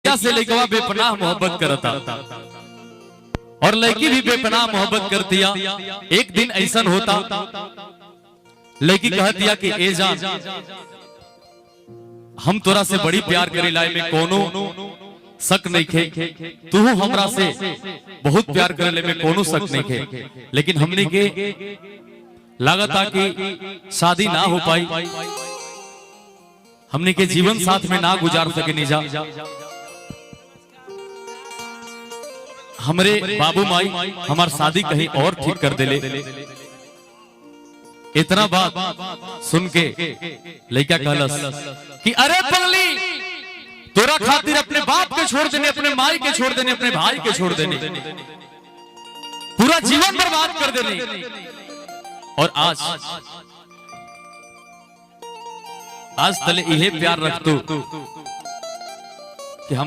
लड़किया से लड़कवा बेपनाह मोहब्बत करता और लड़की भी बेपनाह मोहब्बत कर दिया। एक दिन ऐसा होता, लड़की कह दिया कि ए जान, हम तोरा से बड़ी प्यार करे लाए में कोनो शक नहीं खे, तू हमरा से बहुत प्यार करे में कोनो शक नहीं खे, लेकिन हमने के लागता कि शादी ना हो पाई, हमने के जीवन साथ में ना गुजार सके निजा। हमरे बाबू माई हमार शादी कहीं और ठीक कर देले। इतना बात सुन के लड़का कहलस कि अरे पगली, तोरा खातिर अपने बाप के छोड़ देने, अपने माई के छोड़ देने, अपने भाई के छोड़ देने, पूरा जीवन बर्बाद कर देने, और आज तले इहे प्यार रखतो कि हमरा